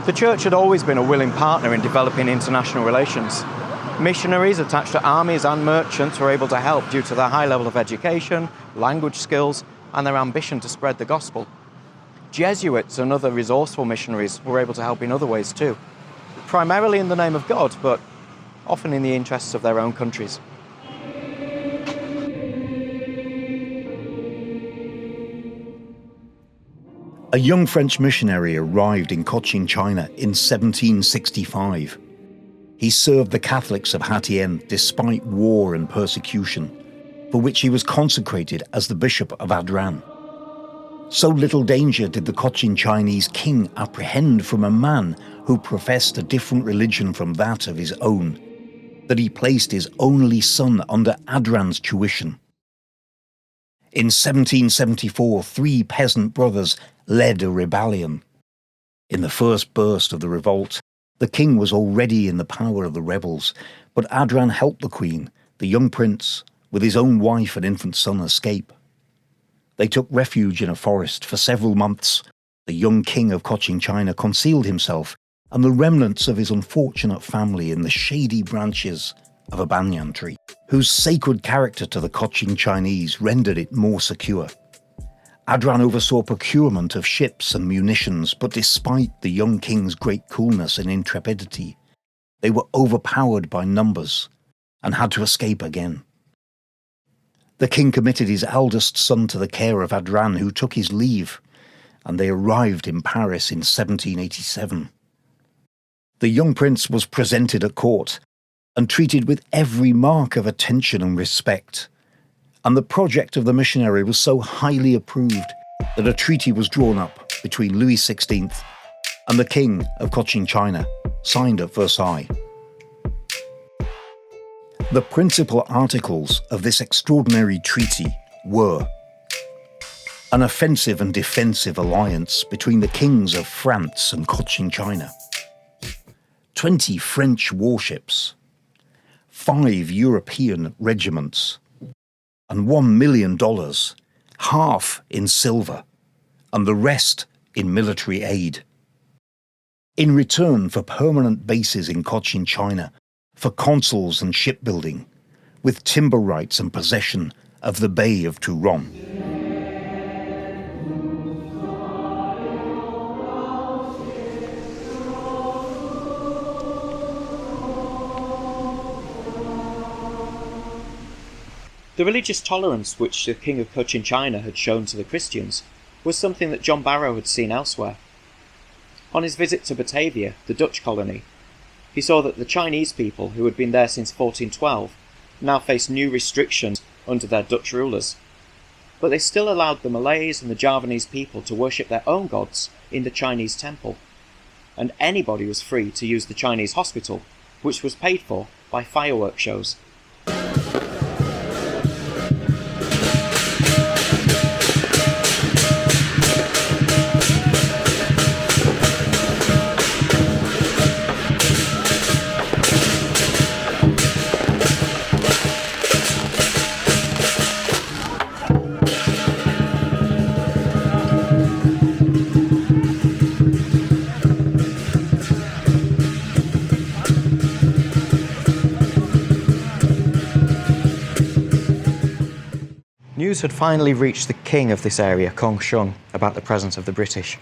The church had always been a willing partner in developing international relations. Missionaries attached to armies and merchants were able to help due to their high level of education, language skills, and their ambition to spread the gospel. Jesuits and other resourceful missionaries were able to help in other ways too, primarily in the name of God, but often in the interests of their own countries. A young French missionary arrived in Cochin, China in 1765. He served the Catholics of Hatien despite war and persecution, for which he was consecrated as the Bishop of Adran. So little danger did the Cochin Chinese king apprehend from a man who professed a different religion from that of his own, that he placed his only son under Adran's tuition. In 1774, 3 peasant brothers led a rebellion. In the first burst of the revolt, the king was already in the power of the rebels, but Adran helped the queen, the young prince, with his own wife and infant son escape. They took refuge in a forest for several months. The young king of Cochin China concealed himself and the remnants of his unfortunate family in the shady branches of a banyan tree, whose sacred character to the Cochin Chinese rendered it more secure. Adran oversaw procurement of ships and munitions, but despite the young king's great coolness and intrepidity, they were overpowered by numbers and had to escape again. The king committed his eldest son to the care of Adran, who took his leave, and they arrived in Paris in 1787. The young prince was presented at court and treated with every mark of attention and respect, and the project of the missionary was so highly approved that a treaty was drawn up between Louis XVI and the King of Cochin China, signed at Versailles. The principal articles of this extraordinary treaty were an offensive and defensive alliance between the kings of France and Cochin China, 20 French warships, 5 European regiments, and $1 million, half in silver, and the rest in military aid. In return for permanent bases in Cochin China, for consuls and shipbuilding, with timber rights and possession of the Bay of Turon. The religious tolerance which the King of Cochin China had shown to the Christians was something that John Barrow had seen elsewhere. On his visit to Batavia, the Dutch colony, he saw that the Chinese people, who had been there since 1412, now faced new restrictions under their Dutch rulers. But they still allowed the Malays and the Javanese people to worship their own gods in the Chinese temple, and anybody was free to use the Chinese hospital, which was paid for by firework shows. News had finally reached the king of this area, Kong Shung, about the presence of the British.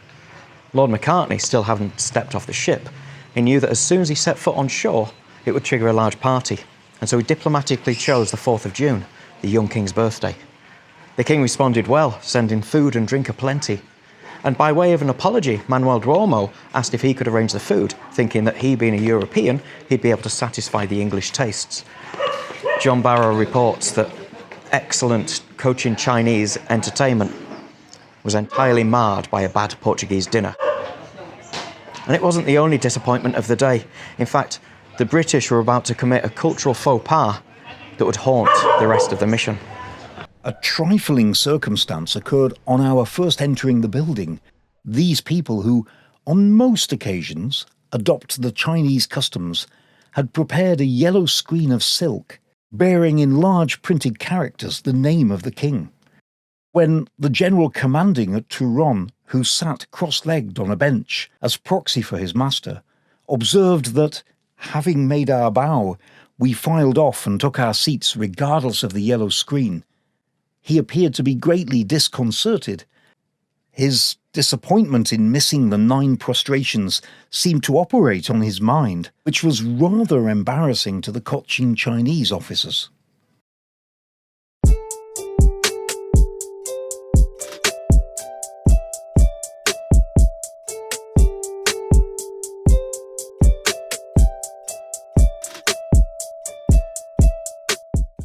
Lord Macartney still hadn't stepped off the ship. He knew that as soon as he set foot on shore, it would trigger a large party, and so he diplomatically chose the 4th of June, the young king's birthday. The king responded well, sending food and drink aplenty. And by way of an apology, Manuel Duomo asked if he could arrange the food, thinking that he, being a European, he'd be able to satisfy the English tastes. John Barrow reports that excellent Cochin Chinese entertainment was entirely marred by a bad Portuguese dinner. And it wasn't the only disappointment of the day. In fact, the British were about to commit a cultural faux pas that would haunt the rest of the mission. A trifling circumstance occurred on our first entering the building. These people who, on most occasions, adopt the Chinese customs, had prepared a yellow screen of silk bearing in large printed characters the name of the king. When the general commanding at Turon, who sat cross-legged on a bench as proxy for his master, observed that, having made our bow, we filed off and took our seats regardless of the yellow screen. He appeared to be greatly disconcerted. His disappointment in missing the 9 prostrations seemed to operate on his mind, which was rather embarrassing to the Cochin Chinese officers.